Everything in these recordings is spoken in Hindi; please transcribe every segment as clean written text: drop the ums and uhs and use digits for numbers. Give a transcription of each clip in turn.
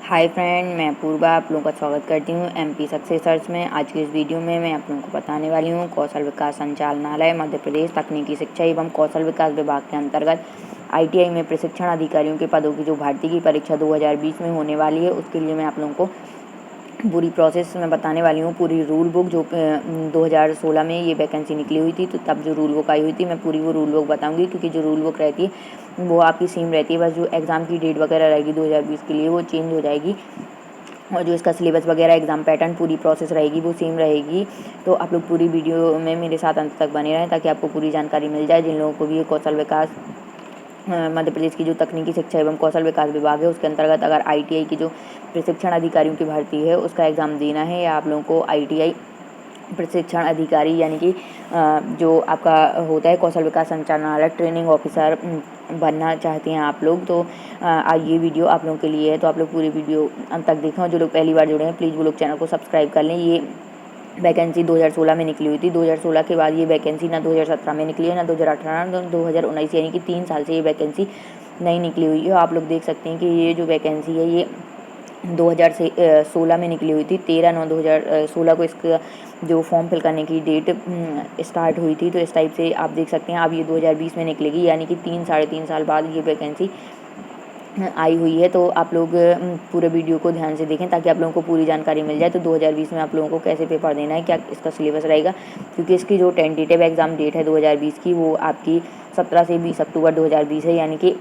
हाय फ्रेंड, मैं पूर्वा आप लोगों का स्वागत करती हूँ एमपी सक्सेस सर्च में। आज की इस वीडियो में मैं आप लोगों को बताने वाली हूँ कौशल विकास संचालनालय मध्य प्रदेश तकनीकी शिक्षा एवं कौशल विकास विभाग के अंतर्गत आईटीआई में प्रशिक्षण अधिकारियों के पदों की जो भर्ती की परीक्षा 2020 में होने वाली है, उसके लिए मैं आप लोगों को पूरी प्रोसेस मैं बताने वाली हूँ। पूरी रूल बुक जो 2016 में ये वैकेंसी निकली हुई थी, तो तब जो रूल बुक आई हुई थी मैं पूरी वो रूल बुक बताऊँगी, क्योंकि जो रूल बुक रहती है वो आपकी सेम रहती है। बस जो एग्ज़ाम की डेट वगैरह रहेगी 2020 के लिए वो चेंज हो जाएगी, और जो इसका सिलेबस वगैरह एग्ज़ाम पैटर्न पूरी प्रोसेस रहेगी वो सेम रहेगी। तो आप लोग पूरी वीडियो में मेरे साथ अंत तक बने रहें ताकि आपको पूरी जानकारी मिल जाए। जिन लोगों को भी ये कौशल विकास मध्य प्रदेश की जो तकनीकी शिक्षा एवं कौशल विकास विभाग है उसके अंतर्गत अगर आईटीआई की जो प्रशिक्षण अधिकारियों की भर्ती है उसका एग्ज़ाम देना है, या आप लोगों को आईटीआई प्रशिक्षण अधिकारी यानी कि जो आपका होता है कौशल विकास संचालनालय ट्रेनिंग ऑफिसर बनना चाहते हैं आप लोग, तो ये वीडियो आप लोगों के लिए है। तो आप लोग पूरी वीडियो अंत तक देखें, और जो लोग पहली बार जुड़े हैं प्लीज़ वो लोग चैनल को सब्सक्राइब कर लें। ये वैकेंसी 2016 में निकली हुई थी। 2016 के बाद ये वैकेंसी ना 2017 में निकली है, ना 2018, ना 2019, यानी कि 3 साल से ये वैकेंसी नहीं निकली हुई है। आप लोग देख सकते हैं कि ये जो वैकेंसी है ये 2016 में निकली हुई थी। 13/9/2016 को इसका जो फॉर्म फिल करने की डेट स्टार्ट हुई थी। तो इस टाइप से आप देख सकते हैं अब ये 2020 में निकलेगी, यानी कि 3 साढ़े 3 साल बाद ये वैकेंसी आई हुई है। तो आप लोग पूरे वीडियो को ध्यान से देखें ताकि आप लोगों को पूरी जानकारी मिल जाए। तो 2020 में आप लोगों को कैसे पेपर देना है, क्या इसका सिलेबस रहेगा, क्योंकि इसकी जो टेंटेटिव एग्ज़ाम डेट है 2020 की वो आपकी 17 से 20 अक्टूबर 2020 है, यानी कि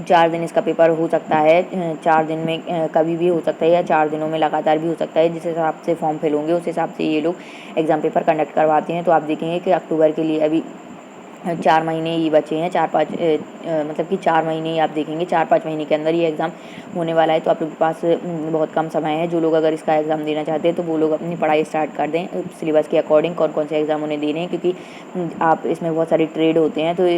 4 दिन इसका पेपर हो सकता है। 4 दिन में कभी भी हो सकता है, या 4 दिनों में लगातार भी हो सकता है। जिस हिसाब से फॉर्म फिल होंगे उस हिसाब से ये लोग एग्ज़ाम पेपर कंडक्ट करवाते हैं। तो आप देखेंगे कि अक्टूबर के लिए अभी 4 महीने ही बचे हैं, 4-5 मतलब कि 4 महीने ही आप देखेंगे, 4-5 महीने के अंदर ये एग्ज़ाम होने वाला है। तो आप लोग के पास बहुत कम समय है। जो लोग अगर इसका एग्ज़ाम देना चाहते हैं तो वो लोग अपनी पढ़ाई स्टार्ट कर दें सिलेबस के अकॉर्डिंग, कौन कौन से एग्ज़ाम उन्हें देने हैं, क्योंकि आप इसमें बहुत सारे ट्रेड होते हैं। तो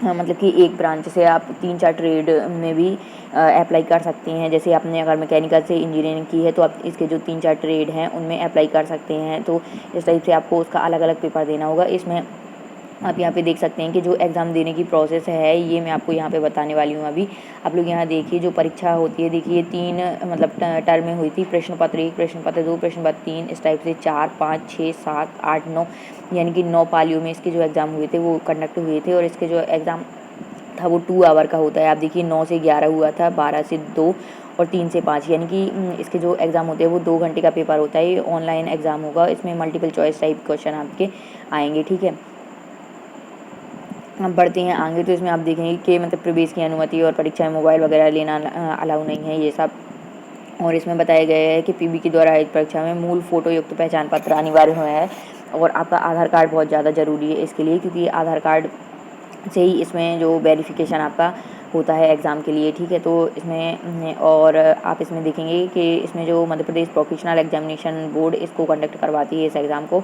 हाँ, मतलब कि एक ब्रांच से आप 3-4 ट्रेड में भी अप्लाई कर सकते हैं। जैसे आपने अगर मैकेनिकल से इंजीनियरिंग की है तो आप इसके जो 3-4 ट्रेड हैं उनमें अप्लाई कर सकते हैं। तो इस टाइप से आपको उसका अलग अलग पेपर देना होगा। इसमें आप यहाँ पे देख सकते हैं कि जो एग्ज़ाम देने की प्रोसेस है ये मैं आपको यहाँ पे बताने वाली हूँ अभी। आप लोग यहाँ देखिए जो परीक्षा होती है, देखिए 3 मतलब टर्म में हुई थी। प्रश्न पत्र 1, प्रश्न पत्र 2, प्रश्न पत्र 3, इस टाइप से 4, 5, 6, 7, 8, 9 यानी कि 9 पालियों में इसके जो एग्ज़ाम हुए थे वो कंडक्ट हुए थे। और इसके जो एग्ज़ाम था वो 2 आवर का होता है। आप देखिए 9 से 11 हुआ था, 12 से 2 और 3 से 5, यानी कि इसके जो एग्ज़ाम होते हैं वो 2 घंटे का पेपर होता है। ये ऑनलाइन एग्ज़ाम होगा, इसमें मल्टीपल चॉइस टाइप क्वेश्चन आपके आएंगे, ठीक है। हम बढ़ते हैं आगे, तो इसमें आप देखेंगे कि मतलब प्रवेश की अनुमति और परीक्षा में मोबाइल वगैरह लेना अलाउ नहीं है ये सब। और इसमें बताया गया है कि पीबी के द्वारा आयोजित परीक्षा में मूल फोटो युक्त पहचान पत्र अनिवार्य हुआ है, और आपका आधार कार्ड बहुत ज़्यादा ज़रूरी है इसके लिए, क्योंकि आधार कार्ड से ही इसमें जो वेरिफिकेशन आपका होता है एग्ज़ाम के लिए, ठीक है। तो इसमें और आप इसमें देखेंगे कि इसमें जो Madhya Pradesh professional examination board इसको कंडक्ट करवाती है इस एग्ज़ाम को,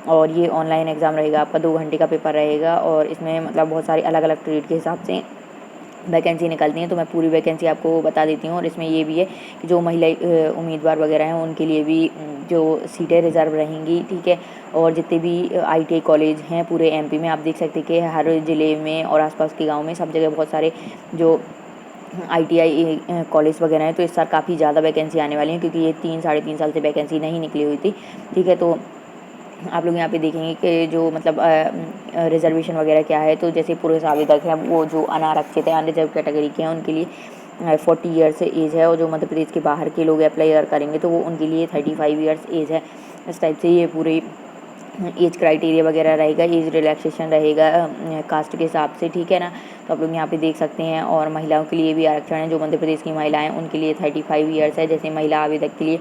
और ये ऑनलाइन एग्ज़ाम रहेगा आपका, 2 घंटे का पेपर रहेगा। और इसमें मतलब बहुत सारी अलग अलग ट्रेड के हिसाब से वैकेंसी निकलती हैं। तो मैं पूरी वैकेंसी आपको बता देती हूँ। और इसमें ये भी है कि जो महिला उम्मीदवार वगैरह हैं उनके लिए भी जो सीटें रिजर्व रहेंगी, ठीक है। और जितने भी आईटीआई कॉलेज हैं पूरे एमपी में, आप देख सकते हैं कि हर ज़िले में और आसपास के गांव में सब जगह बहुत सारे जो आईटीआई कॉलेज वगैरह हैं। तो इस साल काफ़ी ज़्यादा वैकेंसी आने वाली हैं, क्योंकि ये 3 साढ़े 3 साल से वैकेंसी नहीं निकली हुई थी, ठीक है। तो आप लोग यहाँ पे देखेंगे कि जो मतलब रिजर्वेशन वगैरह क्या है। तो जैसे पुरुष आवेदक हैं वो जो अनारक्षित है, अनरिजर्व कैटेगरी के हैं, उनके लिए 40 ईयर्स से एज है। और जो मध्य प्रदेश के बाहर के लोग अप्लाई अगर करेंगे तो वो उनके लिए 35 ईयर्स एज है। इस टाइप से ये पूरे एज क्राइटेरिया वगैरह रहेगा, एज रिलैक्सेशन रहेगा कास्ट के हिसाब से, ठीक है ना। तो आप लोग यहाँ पे देख सकते हैं। और महिलाओं के लिए भी आरक्षण है, जो मध्य प्रदेश की महिलाएं उनके लिए 35 ईयर्स है। जैसे महिला आवेदक के लिए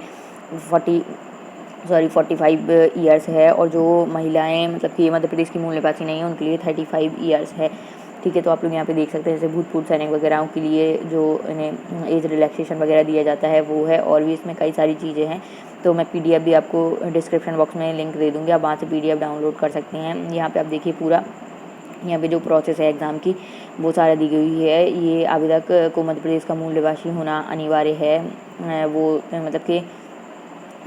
45 ईयर्स है। और जो महिलाएं मतलब कि मध्य प्रदेश की मूल निवासी नहीं है उनके लिए 35 ईयर्स है, ठीक है। तो आप लोग यहाँ पे देख सकते हैं जैसे भूतपूर्व सैनिक वगैरह के लिए जो इन्हें एज रिलैक्सेशन वगैरह दिया जाता है वो है। और भी इसमें कई सारी चीज़ें हैं। तो मैं पीडीएफ भी आपको डिस्क्रिप्शन बॉक्स में लिंक दे दूँगी, आप वहाँ से पीडीएफ डाउनलोड कर सकते हैं। यहाँ पे आप देखिए पूरा यहाँ पे जो प्रोसेस है एग्ज़ाम की वो सारा दी गई है। ये आवेदक को मध्य प्रदेश का मूल निवासी होना अनिवार्य है। वो मतलब कि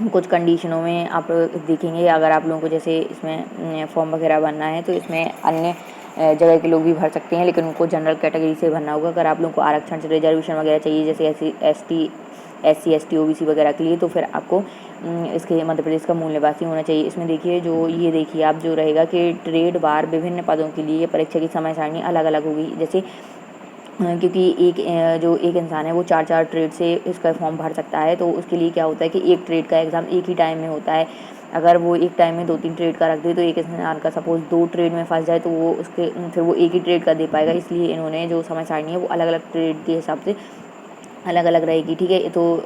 कुछ कंडीशनों में आप देखेंगे, अगर आप लोगों को जैसे इसमें फॉर्म वगैरह भरना है तो इसमें अन्य जगह के लोग भी भर सकते हैं, लेकिन उनको जनरल कैटेगरी से भरना होगा। अगर आप लोगों को आरक्षण से रिजर्वेशन वगैरह चाहिए जैसे SC ST OBC वगैरह के लिए, तो फिर आपको इसके मध्य प्रदेश का मूल निवासी होना चाहिए। इसमें देखिए ये देखिए आप जो रहेगा कि ट्रेड बार विभिन्न पदों के लिए परीक्षा की समय सारणी अलग अलग होगी। जैसे क्योंकि जो एक इंसान है वो 4 ट्रेड से इसका फॉर्म भर सकता है, तो उसके लिए क्या होता है कि एक ट्रेड का एग्ज़ाम एक ही टाइम में होता है। अगर वो एक टाइम में 2-3 ट्रेड का रख दे, तो एक इंसान का सपोज़ 2 ट्रेड में फंस जाए, तो वो उसके फिर वो एक ही ट्रेड का दे पाएगा। इसलिए इन्होंने जो समय सारणी है वो अलग अलग ट्रेड के हिसाब से अलग अलग रहेगी, ठीक है। तो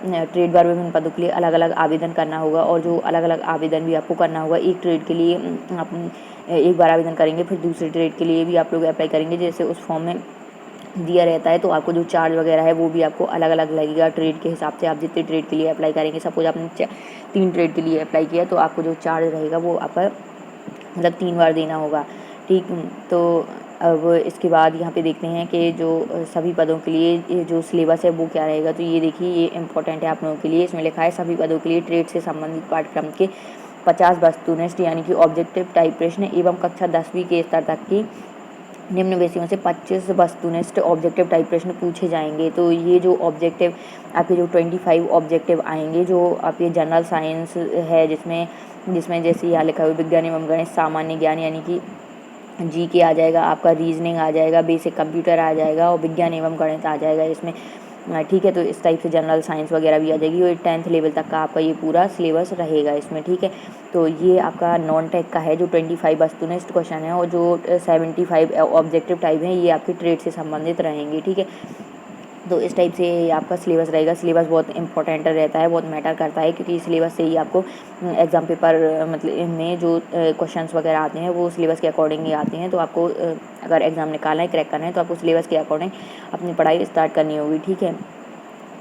ट्रेड बार विभिन्न पदों के लिए अलग अलग आवेदन करना होगा, और जो अलग अलग आवेदन भी आपको करना होगा। एक ट्रेड के लिए आप एक बार आवेदन करेंगे, फिर दूसरे ट्रेड के लिए भी आप लोग अप्लाई करेंगे, जैसे उस फॉर्म में दिया रहता है। तो आपको जो चार्ज वगैरह है वो भी आपको अलग अलग लगेगा ट्रेड के हिसाब से। आप जितने ट्रेड के लिए अप्लाई करेंगे, सपोज आपने 3 ट्रेड के लिए अप्लाई किया, तो आपको जो चार्ज रहेगा वो आपका मतलब 3 बार देना होगा, ठीक। तो अब इसके बाद यहाँ पे देखते हैं कि जो सभी पदों के लिए ये जो सिलेबस है वो क्या रहेगा। तो ये देखिए ये इंपॉर्टेंट है आप लोगों के लिए। इसमें लिखा है सभी पदों के लिए ट्रेड से संबंधित पाठ्यक्रम के 50 वस्तुनिष्ठ यानी कि ऑब्जेक्टिव टाइप प्रश्न एवं कक्षा 10वीं के स्तर तक की निम्न विषयों से 25 वस्तुनिष्ठ ऑब्जेक्टिव टाइप प्रश्न पूछे जाएंगे। तो ये जो ऑब्जेक्टिव आपके जो 25 ऑब्जेक्टिव आएंगे, जो आपके जनरल साइंस है जिसमें जैसे यहाँ लिखा हुआ विज्ञान एवं गणित, सामान्य ज्ञान यानी कि GK आ जाएगा, आपका रीजनिंग आ जाएगा, बेसिक कंप्यूटर आ जाएगा, और विज्ञान एवं गणित आ जाएगा इसमें, ठीक है। तो इस टाइप से जनरल साइंस वगैरह भी आ जाएगी, और 10th लेवल तक का आपका ये पूरा सिलेबस रहेगा इसमें, ठीक है। तो ये आपका नॉन टेक का है जो 25 वस्तुनिष्ठ क्वेश्चन है, और जो 75 ऑब्जेक्टिव टाइप हैं ये आपके ट्रेड से संबंधित रहेंगे, ठीक है। तो इस टाइप से आपका सिलेबस रहेगा। सिलेबस बहुत इंपॉर्टेंट रहता है, बहुत मैटर करता है, क्योंकि सिलेबस से ही आपको एग्ज़ाम पेपर मतलब इनमें जो क्वेश्चंस वगैरह आते हैं वो सिलेबस के अकॉर्डिंग ही आते हैं। तो आपको अगर एग्ज़ाम निकालना है, क्रैक करना है, तो आपको सिलेबस के अकॉर्डिंग अपनी पढ़ाई स्टार्ट करनी होगी, ठीक है।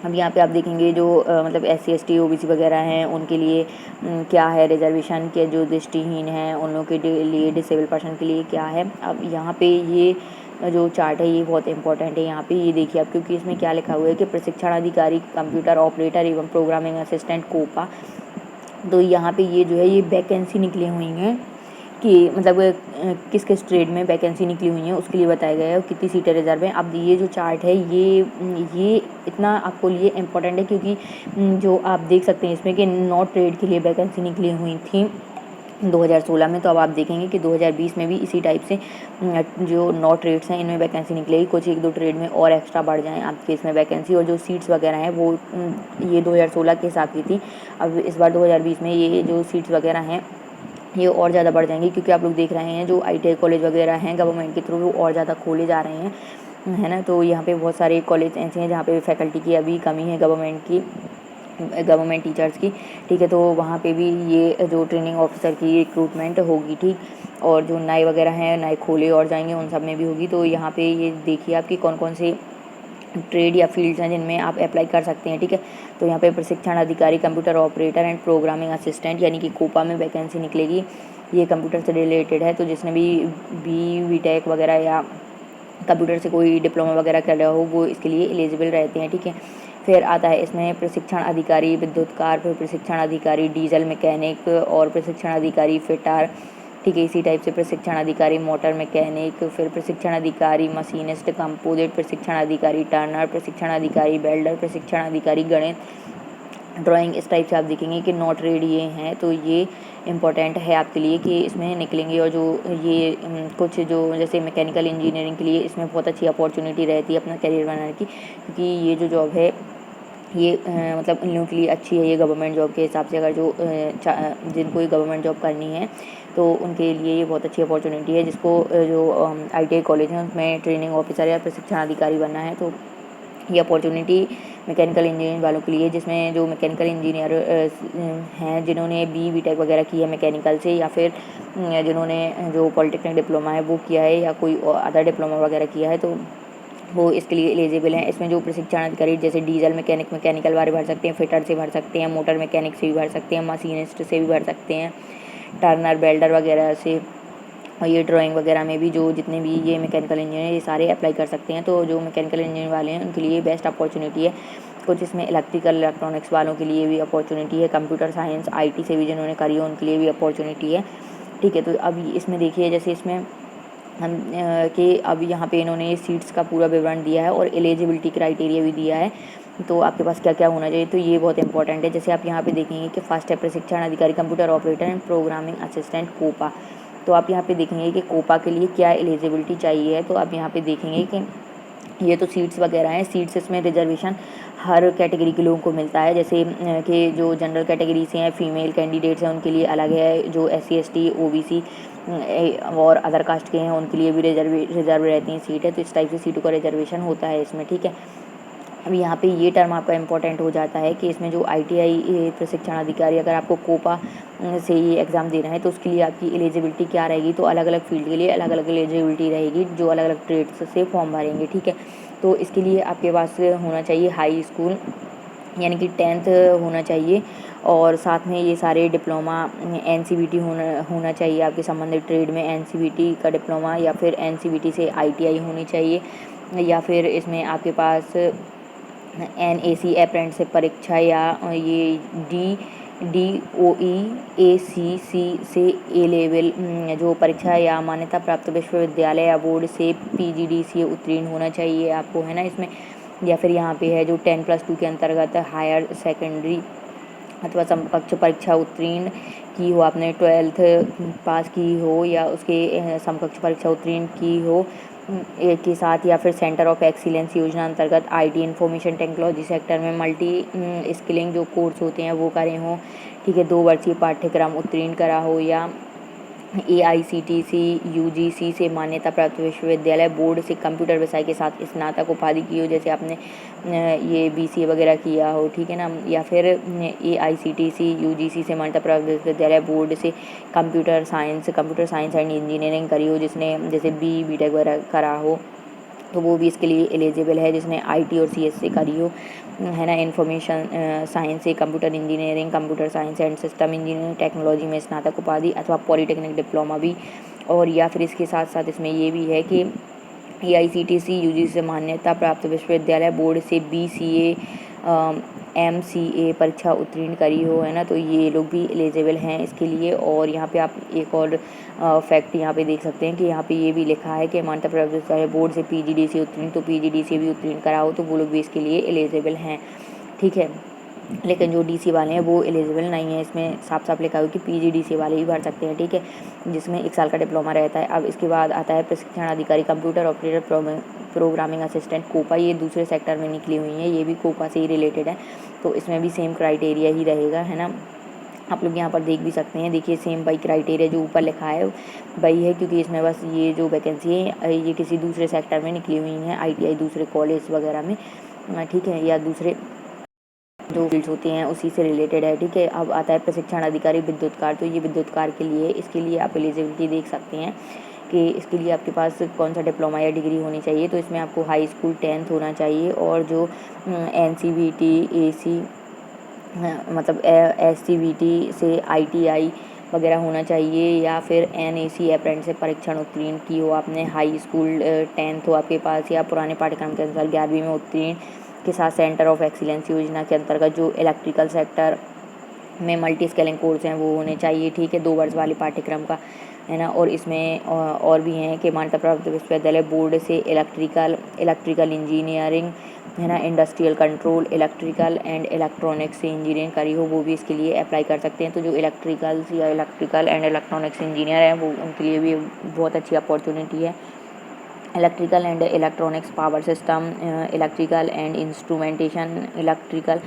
अब यहाँ पे आप देखेंगे जो मतलब SC ST OBC वगैरह हैं उनके लिए क्या है रिजर्वेशन के, जो दृष्टिहीन हैं उन लोगों के लिए, डिसेबल पर्सन के लिए क्या है। अब यहाँ पे ये जो चार्ट है ये बहुत इंपॉर्टेंट है। यहाँ पे ये देखिए आप, क्योंकि इसमें क्या लिखा हुआ है कि प्रशिक्षण अधिकारी कंप्यूटर ऑपरेटर एवं प्रोग्रामिंग असिस्टेंट कोपा। तो यहाँ पे ये जो है ये वैकेंसी निकली हुई हैं कि मतलब किस किस ट्रेड में वैकेंसी निकली हुई है उसके लिए बताया गया है, और कितनी सीटें रिजर्व हैं। अब ये जो चार्ट है ये इतना आपको लिए इम्पोर्टेंट है, क्योंकि जो आप देख सकते हैं इसमें कि नॉट ट्रेड के लिए वैकेंसी निकली हुई थी 2016 में। तो अब आप देखेंगे कि 2020 में भी इसी टाइप से जो नॉट ट्रेड्स हैं इनमें वैकेंसी निकलेगी। कुछ 1-2 ट्रेड में और एक्स्ट्रा बढ़ जाएँ आपके इसमें वैकेंसी, और जो सीट्स वगैरह हैं वो ये 2016 के हिसाब की थी। अब इस बार 2020 में ये जो सीट्स वगैरह हैं ये और ज़्यादा बढ़ जाएंगी, क्योंकि आप लोग देख रहे हैं जो ITI कॉलेज वगैरह हैं गवर्नमेंट के थ्रू वो और ज़्यादा खोले जा रहे हैं, है ना। तो यहाँ पे बहुत सारे कॉलेज ऐसे हैं जहाँ पे फैकल्टी की अभी कमी है गवर्नमेंट टीचर्स की, ठीक है। तो वहाँ पे भी ये जो ट्रेनिंग ऑफिसर की रिक्रूटमेंट होगी, ठीक। और जो नए वगैरह हैं नए खोले और जाएंगे उन सब में भी होगी। तो यहाँ पे ये देखिए आपकी कौन कौन से ट्रेड या फील्ड्स हैं जिनमें आप अप्लाई कर सकते हैं, ठीक है। तो यहाँ पे प्रशिक्षण अधिकारी computer operator and programming assistant यानी कि कोपा में वैकेंसी निकलेगी। ये कंप्यूटर से रिलेटेड है, तो जिसने भी BTech वगैरह या कंप्यूटर से कोई डिप्लोमा वगैरह कर रहा हो वो इसके लिए एलिजिबल रहते हैं, ठीक है। फिर आता है इसमें प्रशिक्षण अधिकारी विद्युतकार, फिर प्रशिक्षण अधिकारी डीजल मैकेनिक, और प्रशिक्षण अधिकारी फिटर, ठीक है। इसी टाइप से प्रशिक्षण अधिकारी मोटर मैकेनिक, फिर प्रशिक्षण अधिकारी मशीनिस्ट कंपोजिट, प्रशिक्षण अधिकारी टर्नर, प्रशिक्षण अधिकारी वेल्डर, प्रशिक्षण अधिकारी गणित ड्राइंग। इस टाइप से आप देखेंगे कि नॉट रेड ये हैं। तो ये इम्पॉर्टेंट है आपके लिए कि इसमें निकलेंगे। और जो ये कुछ जो जैसे मैकेनिकल इंजीनियरिंग के लिए इसमें बहुत अच्छी अपॉर्चुनिटी रहती है अपना करियर बनाने की, क्योंकि ये जो जॉब है ये मतलब इन लोगों के लिए अच्छी है। ये गवर्नमेंट जॉब के हिसाब से अगर जो जिनको ये गवर्नमेंट जॉब करनी है तो उनके लिए ये बहुत अच्छी अपॉर्चुनिटी है। जिसको जो ITI कॉलेज है उसमें ट्रेनिंग ऑफिसर या प्रशिक्षण अधिकारी बनना है, तो ये अपॉर्चुनिटी मैकेनिकल इंजीनियरिंग वालों के लिए, जिसमें जो मैकेनिकल इंजीनियर हैं जिन्होंने BTech वगैरह की है मैकेनिकल से, या फिर जिन्होंने जो पॉलिटेक्निक डिप्लोमा है वो किया है, या कोई अदर डिप्लोमा वगैरह किया है, तो वो इसके लिए एलिजिबल हैं। इसमें जो प्रशिक्षण अधिकारी जैसे डीजल मैकेनिकल वाले भर सकते हैं, फिटर से भर सकते हैं, मोटर मैकेनिक से भी भर सकते हैं, मशीनिस्ट से भी भर सकते हैं, टर्नर वेल्डर वगैरह से, और ये ड्राइंग वगैरह में भी जो जितने भी ये मैकेनिकल इंजीनियर ये सारे अप्लाई कर सकते हैं। तो जो मैकेनिकल इंजीनियर वाले हैं उनके लिए बेस्ट अपॉर्चुनिटी है। कुछ इसमें इलेक्ट्रिकल इलेक्ट्रॉनिक्स वालों के लिए भी अपॉर्चुनिटी है, कंप्यूटर साइंस IT से भी जिन्होंने करी है उनके लिए भी अपॉर्चुनिटी है, ठीक है। तो अब इसमें देखिए जैसे इसमें हम कि अब यहाँ पे इन्होंने सीट्स का पूरा विवरण दिया है और एलिजिबिलिटी क्राइटेरिया भी दिया है। तो आपके पास क्या क्या होना चाहिए, तो ये बहुत इंपॉर्टेंट है। जैसे आप यहाँ पे देखेंगे कि फर्स्ट है प्रशिक्षण अधिकारी computer operator and programming assistant COPA. तो आप यहाँ पे देखेंगे कि कोपा के लिए क्या एलिजिबिलिटी चाहिए है। तो आप यहाँ पे देखेंगे कि ये तो सीट्स वगैरह हैं। सीट्स इसमें रिजर्वेशन हर कैटेगरी के लोगों को मिलता है। जैसे कि जो जनरल कैटेगरी से हैं, फीमेल कैंडिडेट्स हैं, उनके लिए अलग है। जो SC ST OBC और अदर कास्ट के हैं उनके लिए भी रिजर्व रहती हैं सीट है। तो इस टाइप से सीटों का रिजर्वेशन होता है इसमें, ठीक है। अब यहाँ पे ये टर्म आपका इम्पोर्टेंट हो जाता है कि इसमें जो ITI प्रशिक्षण अधिकारी, अगर आपको कोपा से ये एग्ज़ाम देना है तो उसके लिए आपकी एलिजिबिलिटी क्या रहेगी, तो अलग अलग फील्ड के लिए अलग अलग एलिजिबिलिटी रहेगी, जो अलग अलग ट्रेड्स से फॉर्म भरेंगे, ठीक है। तो इसके लिए आपके पास होना चाहिए हाई स्कूल यानी कि 10th होना चाहिए, और साथ में ये सारे डिप्लोमा NCVT होना चाहिए आपके संबंधित ट्रेड में। NCVT का डिप्लोमा या फिर NCVT से ITI होनी चाहिए, या फिर इसमें आपके पास NAC अप्रेंटिसशिप परीक्षा या ये DOE ACC से A लेवल जो परीक्षा या मान्यता प्राप्त विश्वविद्यालय या बोर्ड से PGDCA उत्तीर्ण होना चाहिए आपको, है ना इसमें। या फिर यहाँ पे है जो 10+2 के अंतर्गत हायर सेकेंडरी अथवा समकक्ष परीक्षा उत्तीर्ण की हो, आपने 12th पास की हो या उसके समकक्ष परीक्षा उत्तीर्ण की हो के साथ, या फिर सेंटर ऑफ एक्सीलेंस योजना अंतर्गत IT इंफॉर्मेशन टेक्नोलॉजी सेक्टर में मल्टी स्किलिंग जो कोर्स होते हैं वो करे हों, ठीक है। 2 वर्षीय पाठ्यक्रम उत्तीर्ण करा हो, या AICTC UGC से मान्यता प्राप्त विश्वविद्यालय बोर्ड से कंप्यूटर विषय के साथ स्नातक उपाधि की हो, जैसे आपने ये BCA वगैरह किया हो, ठीक है ना। या फिर AICTC UGC से मान्यता प्राप्त विश्वविद्यालय बोर्ड से कंप्यूटर साइंस एंड इंजीनियरिंग करी हो, जिसने जैसे BTech वगैरह करा हो, तो वो भी इसके लिए एलिजिबल है। जिसने IT और CS से करी हो, है ना। इन्फॉर्मेशन साइंस से computer engineering, computer science and system engineering technology में स्नातक उपाधि अथवा पॉलीटेक्निक डिप्लोमा भी। और या फिर इसके साथ साथ इसमें ये भी है कि AICTC UGC से मान्यता प्राप्त विश्वविद्यालय बोर्ड से BCA MCA परीक्षा उत्तीर्ण करी हो, है ना। तो ये लोग भी एलिजिबल हैं इसके लिए। और यहाँ पे आप एक और फैक्ट यहाँ पे देख सकते हैं कि यहाँ पे ये भी लिखा है कि मान्यता प्राप्त विश्वविद्यालय बोर्ड से PGDCA उत्तीर्ण, तो PGDCA भी उत्तीर्ण करा हो तो वो लोग भी इसके लिए एलिजिबल हैं, ठीक है। लेकिन जो DC वाले हैं वो एलिजिबल नहीं है। इसमें साफ साफ लिखा हुआ कि PGDCA वाले ही भर सकते हैं, ठीक है, जिसमें 1 साल का डिप्लोमा रहता है। अब इसके बाद आता है प्रशिक्षण अधिकारी computer operator programming assistant COPA. ये दूसरे सेक्टर में निकली हुई हैं, ये भी कोपा से ही रिलेटेड है, तो इसमें भी सेम क्राइटेरिया ही रहेगा, है ना। आप लोग यहाँ पर देख भी सकते हैं, देखिए सेम बाई क्राइटेरिया जो ऊपर लिखा है वही है, क्योंकि इसमें बस ये जो वैकेंसी है ये किसी दूसरे सेक्टर में निकली हुई हैं, ITI दूसरे कॉलेज वगैरह में, ठीक है, या दूसरे जो फील्ड्स होती हैं उसी से रिलेटेड है, ठीक है। अब आता है प्रशिक्षण अधिकारी विद्युतकार। तो ये विद्युतकार के लिए, इसके लिए आप एलिजिबिलिटी देख सकते हैं कि इसके लिए आपके पास कौन सा डिप्लोमा या डिग्री होनी चाहिए। तो इसमें आपको हाई स्कूल 10th होना चाहिए, और जो NCVT AC मतलब SCVT से ITI वगैरह होना चाहिए, या फिर NAC अप्रेंटिसशिप परीक्षण उत्तीर्ण की हो आपने, हाई स्कूल 10th हो आपके पास, या पुराने पाठ्यक्रम के अनुसार 11वीं में उत्तीर्ण के साथ सेंटर ऑफ एक्सीलेंस योजना के अंतर्गत जो इलेक्ट्रिकल सेक्टर में मल्टी स्किलिंग कोर्स हैं वो होने चाहिए, ठीक है, 2 वर्ष वाले पाठ्यक्रम का, है ना। और इसमें और भी हैं कि मान्यता प्राप्त विश्वविद्यालय बोर्ड से इलेक्ट्रिकल इंजीनियरिंग, है ना, industrial control, electrical and electronics से इंजीनियरिंग करी हो, वो भी इसके लिए अप्लाई कर सकते हैं। तो जो इलेक्ट्रिकल एंड इलेक्ट्रॉनिक्स इंजीनियर हैं वो उनके लिए भी बहुत अच्छी अपॉर्चुनिटी है। Electrical and electronics power system, electrical and instrumentation, electrical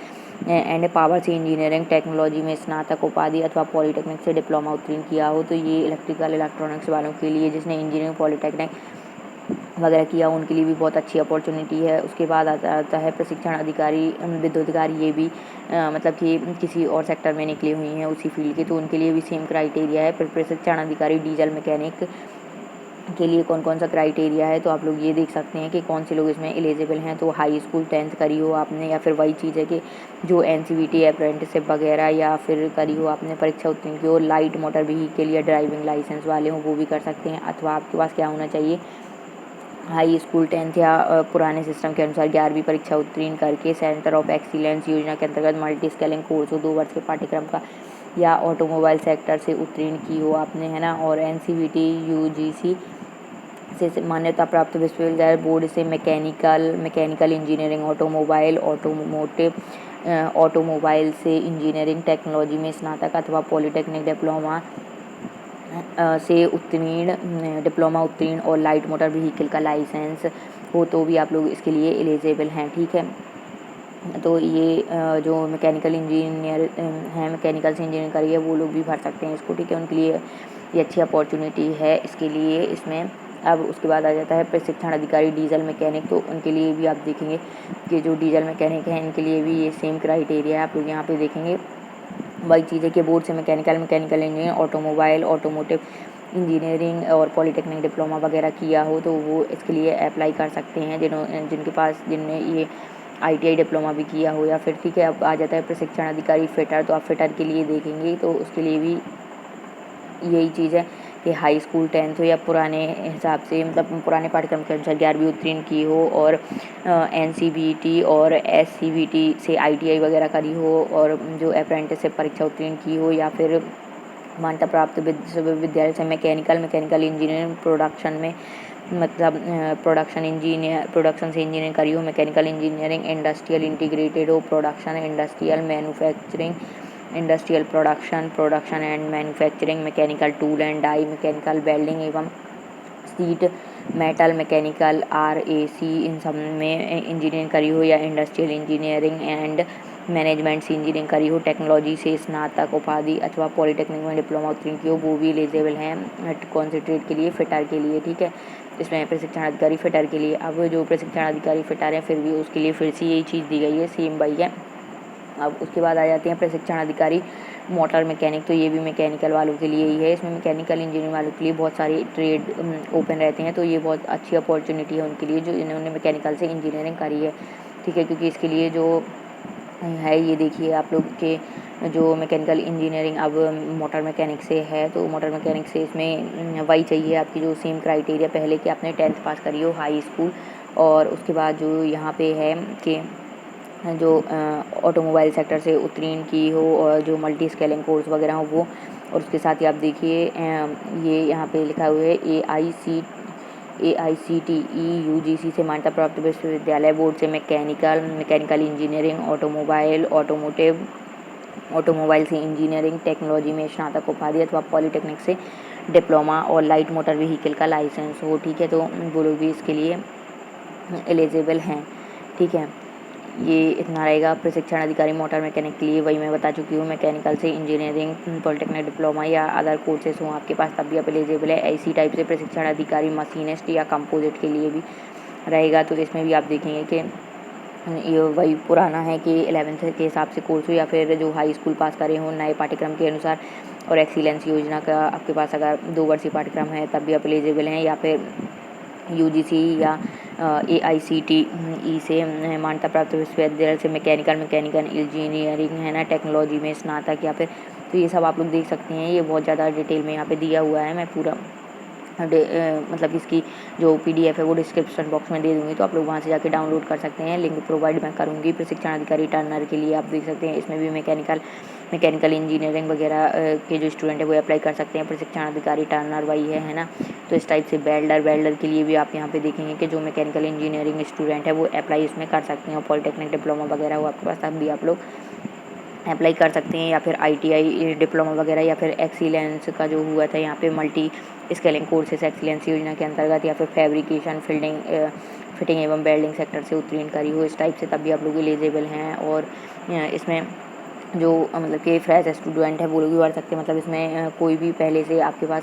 and power से इंजीनियरिंग टेक्नोलॉजी में स्नातक उपाधि अथवा पॉलीटेक्निक से डिप्लोमा उत्तीर्ण किया हो, तो ये इलेक्ट्रिकल इलेक्ट्रॉनिक्स वालों के लिए, जिसने इंजीनियरिंग पॉलीटेक्निक वगैरह किया उनके लिए भी बहुत अच्छी अपॉर्चुनिटी है। उसके बाद आता है प्रशिक्षण अधिकारी विद्युतकारी। ये भी मतलब कि किसी और सेक्टर में निकली हुई हैं उसी फील्ड के, तो उनके लिए भी सेम क्राइटेरिया है। प्रशिक्षण अधिकारी डीजल मैकेनिक के लिए कौन कौन सा क्राइटेरिया है, तो आप लोग ये देख सकते हैं कि कौन से लोग इसमें एलिजिबल हैं। तो हाई स्कूल 10th करी हो आपने, या फिर वही चीज़ है कि जो NCVT अप्रेंटिसशिप वगैरह, या फिर करी हो आपने परीक्षा उत्तीर्ण की हो, लाइट मोटर व्हीकल या ड्राइविंग लाइसेंस वाले हों वो भी कर सकते हैं। अथवा आपके पास क्या होना चाहिए, हाई स्कूल 10th या पुराने सिस्टम के अनुसार 11वीं परीक्षा उत्तीर्ण करके सेंटर ऑफ एक्सीलेंस योजना के अंतर्गत मल्टी स्किलिंग कोर्स हो 2 वर्ष के पाठ्यक्रम का, या ऑटोमोबाइल सेक्टर से उत्तीर्ण की हो आपने, है ना। और NCVT UGC से मान्यता प्राप्त विश्वविद्यालय बोर्ड से मैकेनिकल इंजीनियरिंग, ऑटोमोबाइल से इंजीनियरिंग टेक्नोलॉजी में स्नातक अथवा पॉलिटेक्निक डिप्लोमा उत्तीर्ण और लाइट मोटर व्हीकल का लाइसेंस हो तो भी आप लोग इसके लिए एलिजिबल हैं। ठीक है, तो ये जो मैकेनिकल इंजीनियर हैं, मैकेनिकल से इंजीनियरिंग करी है, वो लोग भी भर सकते हैं इसको। ठीक है, उनके लिए ये अच्छी अपॉर्चुनिटी है इसके लिए इसमें। अब उसके बाद आ जाता है प्रशिक्षण अधिकारी डीजल मैकेनिक, तो उनके लिए भी आप देखेंगे कि जो डीजल मैकेनिक हैं इनके लिए भी ये सेम क्राइटेरिया है। आप लोग यहाँ पे देखेंगे वही चीज़ है कि बोर्ड से मैकेनिकल इंजीनियर, ऑटोमोटिव इंजीनियरिंग और पॉलिटेक्निक डिप्लोमा वगैरह किया हो तो वो इसके लिए अप्लाई कर सकते हैं, जिनने ये ITI डिप्लोमा भी किया हो या फिर। ठीक है, अब आ जाता है प्रशिक्षण अधिकारी फिटर, तो आप फिटर के लिए देखेंगे तो उसके लिए भी यही चीज़ है कि हाई स्कूल 10th हो या पुराने हिसाब से, मतलब पुराने पाठ्यक्रम के अनुसार 11वीं उत्तीर्ण की हो और NCVT और SCVT से ITI वगैरह करी हो और जो अप्रेंटिसशिप परीक्षा उत्तीर्ण की हो या फिर मान्यता प्राप्त विश्वविद्यालय से मैकेनिकल इंजीनियरिंग प्रोडक्शन में, मतलब प्रोडक्शन से इंजीनियरिंग करी हो, मैकेनिकल इंजीनियरिंग इंडस्ट्रियल इंटीग्रेटेड हो, production industrial manufacturing, industrial production and manufacturing, mechanical tool and die, mechanical welding एवं सीट मेटल, मैकेनिकल RAC इन सब में इंजीनियरिंग करी हो या इंडस्ट्रियल इंजीनियरिंग एंड मैनेजमेंट से इंजीनियरिंग करी हो, टेक्नोलॉजी से स्नातक उपाधि अथवा पॉलिटेक्निक में डिप्लोमा उत्तीर्ण की हो, वो भी एलिजिबल हैं कॉन्सेंट्रेट के लिए, फिटर के लिए। ठीक है, इसमें प्रशिक्षण अधिकारी फिटर के लिए। अब जो प्रशिक्षण अधिकारी फिटर हैं फिर भी उसके लिए फिर से यही चीज़ दी गई है, सेम वही है। अब उसके बाद आ जाते हैं प्रशिक्षण अधिकारी मोटर मैकेनिक, तो ये भी मैकेनिकल वालों के लिए ही है। इसमें मैकेनिकल इंजीनियरिंग वालों के लिए बहुत सारे ट्रेड ओपन रहते हैं, तो ये बहुत अच्छी अपॉर्चुनिटी है उनके लिए जो इन्होंने मैकेनिकल से इंजीनियरिंग करी है। ठीक है, क्योंकि इसके लिए जो है ये देखिए आप लोग के जो मैकेनिकल इंजीनियरिंग अब मोटर मैकेनिक से है, तो मोटर मैकेनिक से इसमें वही चाहिए आपकी जो सेम क्राइटेरिया पहले कि आपने 10th पास करी हो हाई स्कूल, और उसके बाद जो यहाँ पे है कि जो ऑटोमोबाइल सेक्टर से उत्तीर्ण की हो और जो मल्टी स्केलिंग कोर्स वगैरह हो वो, और उसके साथ ही आप देखिए ये यहाँ पे लिखा हुआ है AICTE UGC से मान्यता प्राप्त विश्वविद्यालय बोर्ड से मैकेनिकल इंजीनियरिंग, ऑटोमोबाइल से इंजीनियरिंग टेक्नोलॉजी में स्नातक उपाधि अथवा पॉलिटेक्निक से डिप्लोमा और लाइट मोटर व्हीकल का लाइसेंस हो। ठीक है, तो वो लोग भी इसके लिए एलिजिबल हैं। ठीक है, ये इतना रहेगा प्रशिक्षण अधिकारी मोटर मैकेनिक के लिए। वही मैं बता चुकी हूँ, मैकेनिकल से इंजीनियरिंग, पॉलिटेक्निक डिप्लोमा या अदर कोर्सेस हों आपके पास तब भी आप एलिजिबल है। ऐसी टाइप से प्रशिक्षण अधिकारी मशीनिस्ट या कंपोजिट के लिए भी रहेगा, तो इसमें भी आप देखेंगे कि ये वही पुराना है कि 11th के हिसाब से कोर्स हो या फिर जो हाई स्कूल पास करे हों नए पाठ्यक्रम के अनुसार, और एक्सीलेंस योजना का आपके पास अगर 2 वर्षीय पाठ्यक्रम है तब भी आप एलिजिबल हैं, या फिर UGC या AICTE से मान्यता प्राप्त विश्वविद्यालय से मैकेनिकल इंजीनियरिंग है ना, टेक्नोलॉजी में स्नातक या फिर, तो ये सब आप लोग देख सकते हैं। ये बहुत ज़्यादा डिटेल में यहाँ पे दिया हुआ है, मैं पूरा मतलब इसकी जो PDF है वो डिस्क्रिप्शन बॉक्स में दे दूँगी, तो आप लोग वहाँ से जाके डाउनलोड कर सकते हैं, लिंक प्रोवाइड मैं करूँगी। प्रशिक्षण अधिकारी टर्नर के लिए आप देख सकते हैं, इसमें भी मैकेनिकल इंजीनियरिंग वगैरह के जो स्टूडेंट है वो अप्लाई कर सकते हैं। प्रशिक्षण अधिकारी टर्नर वही है ना। तो इस टाइप से वेल्डर के लिए भी आप यहाँ पे देखेंगे कि जो मैकेनिकल इंजीनियरिंग स्टूडेंट है वो अप्लाई इसमें कर सकते हैं, और पॉलिटेक्निक डिप्लोमा वगैरह हो आपके पास तब भी आप लोग अप्लाई कर सकते हैं, या फिर ITI डिप्लोमा वगैरह, या फिर एक्सीलेंस का जो हुआ था यहाँ पे मल्टी स्केलिंग कोर्सेस एक्सीलेंस योजना के अंतर्गत, या फिर फैब्रिकेशन फिटिंग एवं वेल्डिंग सेक्टर से उत्तीर्ण करी हो, इस टाइप से तब भी आप लोग एलिजिबल हैं। और इसमें जो मतलब कि फ्रेश स्टूडेंट है वो लोग भी बढ़ सकते हैं, मतलब इसमें कोई भी पहले से आपके पास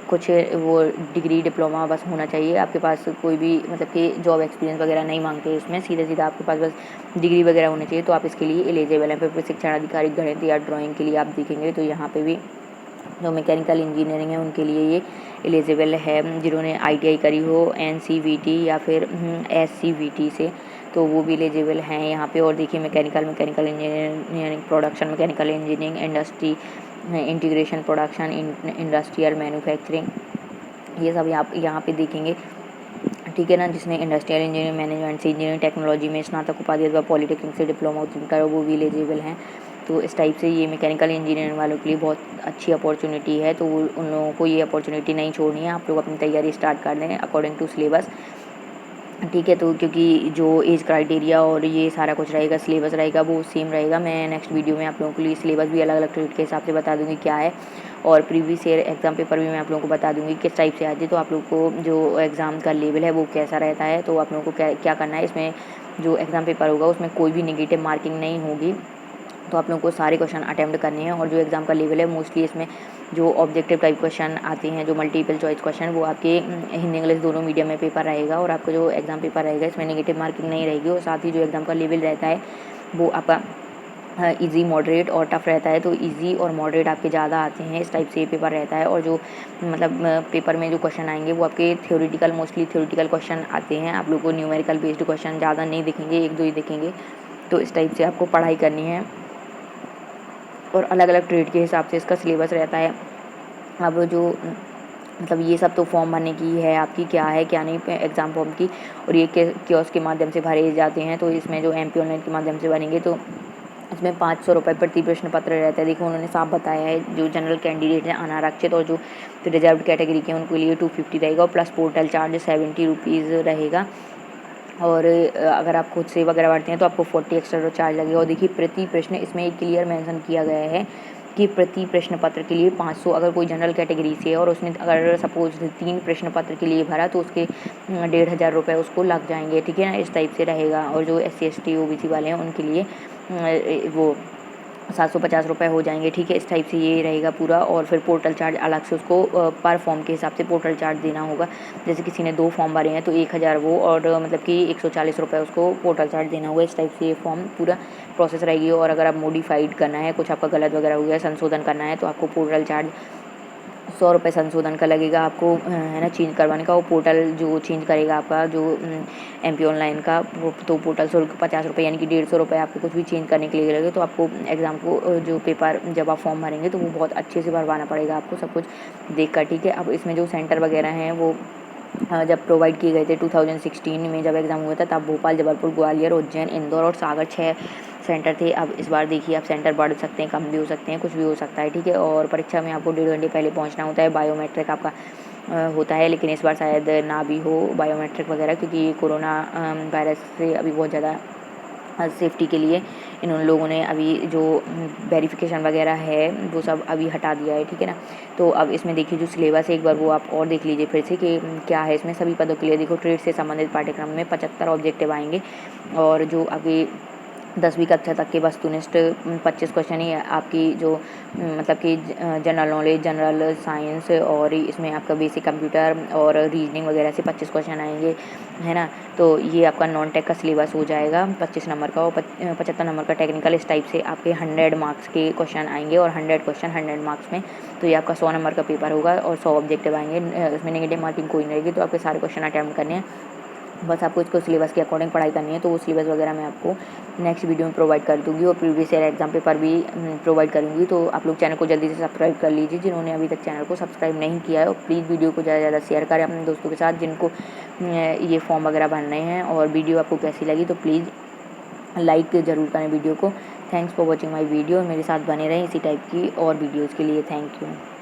कुछ वो डिग्री डिप्लोमा बस होना चाहिए आपके पास, कोई भी मतलब कि जॉब एक्सपीरियंस वगैरह नहीं मांगते इसमें, सीधा आपके पास बस डिग्री वगैरह होनी चाहिए, तो आप इसके लिए एलिजिबल हैं। फिर प्रशिक्षण अधिकारी गणित या ड्राइंग के लिए आप देखेंगे तो यहाँ पे भी जो मैकेनिकल इंजीनियरिंग है उनके लिए ये एलिजिबल है, जिन्होंने ITI करी हो NCVT या फिर SCVT से, तो वो भी एलिजिबल हैं यहाँ पे। और देखिए mechanical engineering production, mechanical engineering industry integration production, industrial manufacturing, ये सब आप यहाँ पे देखेंगे। ठीक है ना, जिसने इंडस्ट्रियल इंजीनियरिंग मैनेजमेंट से इंजीनियरिंग टेक्नोलॉजी में स्नातक उपाधि अथवा पॉलिटेक्निक से डिप्लोमा उत्तीर्ण करा वो भी एलिजिबल हैं। तो इस टाइप से ये मैकेनिकल इंजीनियरिंग वालों के लिए बहुत अच्छी अपॉर्चुनिटी है, तो उन लोगों को ये अपॉर्चुनिटी नहीं छोड़नी है। आप लोग अपनी तैयारी स्टार्ट कर दें अकॉर्डिंग टू सिलेबस, ठीक है। तो क्योंकि जो एज क्राइटेरिया और ये सारा कुछ रहेगा, सिलेबस रहेगा, वो सेम रहेगा। मैं नेक्स्ट वीडियो में आप लोगों के लिए सिलेबस भी अलग अलग ट्रेड के हिसाब से बता दूंगी क्या है, और प्रीवियस ईयर एग्जाम पेपर भी मैं आप लोगों को बता दूंगी किस टाइप से आती है। तो आप लोग को जो एग्ज़ाम का लेवल है वो कैसा रहता है, तो आप लोगों को क्या करना है, इसमें जो एग्ज़ाम पेपर होगा उसमें कोई भी नेगेटिव मार्किंग नहीं होगी। तो आप लोगों को सारे क्वेश्चन अटेम्प्ट करने हैं, और जो एग्ज़ाम का लेवल है मोस्टली इसमें जो ऑब्जेक्टिव टाइप क्वेश्चन आते हैं, जो मल्टीपल चॉइस क्वेश्चन, वो आपके हिंदी इंग्लिश दोनों मीडियम में पेपर रहेगा। और आपका जो एग्ज़ाम पेपर रहेगा इसमें नेगेटिव मार्किंग नहीं रहेगी। और साथ ही जो एग्ज़ाम का लेवल रहता है वो आपका इजी, मॉडरेट और टफ़ रहता है। तो इजी और मॉडरेट आपके ज़्यादा आते हैं, इस टाइप से ये पेपर रहता है। और जो मतलब पेपर में जो क्वेश्चन आएंगे वो आपके थ्योरेटिकल, मोस्टली थ्योरेटिकल क्वेश्चन आते हैं। आप लोग को न्यूमेरिकल बेस्ड क्वेश्चन ज़्यादा नहीं दिखेंगे, एक दो ही दिखेंगे। तो इस टाइप से आपको पढ़ाई करनी है, और अलग अलग ट्रेड के हिसाब से इसका सिलेबस रहता है। अब जो मतलब ये सब तो फॉर्म भरने की है, आपकी क्या है क्या नहीं एग्ज़ाम फॉर्म की, और ये कियोस्क के माध्यम से भरे जाते हैं। तो इसमें जो MP ऑनलाइन के माध्यम से भरेंगे तो इसमें 500 रुपये प्रति प्रश्न पत्र रहता है। देखो उन्होंने साफ बताया है, जो जनरल कैंडिडेट हैं, अनारक्षित और जो रिजर्व कैटेगरी के हैं उनके लिए 250 रहेगा, और प्लस पोर्टल चार्ज 70 रुपीज़ रहेगा। और अगर आप खुद से वगैरह भरते हैं तो आपको 40 एक्स्ट्रा चार्ज लगेगा। और देखिए प्रति प्रश्न इसमें एक क्लियर मेंशन किया गया है कि प्रति प्रश्न पत्र के लिए 500, अगर कोई जनरल कैटेगरी से है और उसने अगर सपोज 3 प्रश्न पत्र के लिए भरा तो उसके 1500 रुपये उसको लग जाएंगे, ठीक है ना, इस टाइप से रहेगा। और जो SC ST OBC वाले हैं उनके लिए वो 750 रुपये हो जाएंगे, ठीक है, इस टाइप से ये रहेगा पूरा। और फिर पोर्टल चार्ज अलग से उसको पर फॉर्म के हिसाब से पोर्टल चार्ज देना होगा। जैसे किसी ने 2 फॉर्म भरे हैं तो 1000 वो, और मतलब कि 140 रुपये उसको पोर्टल चार्ज देना होगा। इस टाइप से ये फॉर्म पूरा प्रोसेस रहेगी। और अगर आप मॉडिफाइड करना है, कुछ आपका गलत वगैरह हो गया, संशोधन करना है, तो आपको पोर्टल चार्ज 100 रुपये संशोधन का लगेगा आपको, है ना, चेंज करवाने का। वो पोर्टल जो चेंज करेगा आपका जो MP ऑनलाइन का, वो तो पोर्टल शुल्क 50 रुपये, यानी कि 150 रुपये आपको कुछ भी चेंज करने के लिए लगेगा। तो आपको एग्ज़ाम को जो पेपर जब आप फॉर्म भरेंगे तो वो बहुत अच्छे से भरवाना पड़ेगा आपको, सब कुछ देख कर, ठीक है। अब इसमें जो सेंटर वगैरह हैं वो जब प्रोवाइड किए गए थे 2016 में जब एग्ज़ाम हुआ था, तब भोपाल, जबलपुर, ग्वालियर, उज्जैन, इंदौर और सागर 6 सेंटर थे। अब इस बार देखिए आप सेंटर बढ़ सकते हैं, कम भी हो सकते हैं, कुछ भी हो सकता है, ठीक है। और परीक्षा में आपको 1.5 घंटे पहले पहुंचना होता है। बायोमेट्रिक आपका होता है, लेकिन इस बार शायद ना भी हो बायोमेट्रिक वगैरह, क्योंकि कोरोना वायरस से अभी बहुत ज़्यादा सेफ्टी के लिए इन उन लोगों ने अभी जो वेरिफिकेशन वगैरह है वो सब अभी हटा दिया है, ठीक है ना। तो अब इसमें देखिए जो सिलेबस है एक बार वो आप और देख लीजिए फिर से कि क्या है इसमें। सभी पदों के लिए देखो ट्रेड से संबंधित पाठ्यक्रम में 75 ऑब्जेक्टिव आएंगे, और जो अभी 10वीं कक्षा तक के वस्तुनिष्ठ 25 क्वेश्चन ही आपकी जो मतलब कि जनरल नॉलेज, जनरल साइंस, और इसमें आपका बेसिक कंप्यूटर और रीजनिंग वगैरह से 25 क्वेश्चन आएंगे, है ना। तो ये आपका नॉन टेक का सिलेबस हो जाएगा 25 नंबर का, और 75 नंबर का टेक्निकल। इस टाइप से आपके 100 मार्क्स के क्वेश्चन आएंगे, और 100 क्वेश्चन 100 मार्क्स में। तो ये आपका 100 नंबर का पेपर होगा, और 100 ऑब्जेक्टिव आएंगे, इसमें नेगेटिव मार्किंग कोई नहीं रहेगी। तो आपके सारे क्वेश्चन अटैम्प्ट करने हैं, बस आपको इसको सिलेबस के अकॉर्डिंग पढ़ाई करनी है। तो वो सिलेबस वगैरह मैं आपको नेक्स्ट वीडियो में प्रोवाइड कर दूँगी, और प्रीवियस ईयर एग्जाम पेपर भी प्रोवाइड करूँगी। तो आप लोग चैनल को जल्दी से सब्सक्राइब कर लीजिए, जिन्होंने अभी तक चैनल को सब्सक्राइब नहीं किया है। और प्लीज़ वीडियो को ज़्यादा से ज़्यादा शेयर करें अपने दोस्तों के साथ जिनको ये फॉर्म वगैरह भरने हैं। और वीडियो आपको कैसी लगी तो प्लीज़ लाइक ज़रूर करें वीडियो को। Thanks for watching my video, मेरे साथ बने रहें इसी टाइप की और वीडियोज़ के लिए। Thank you.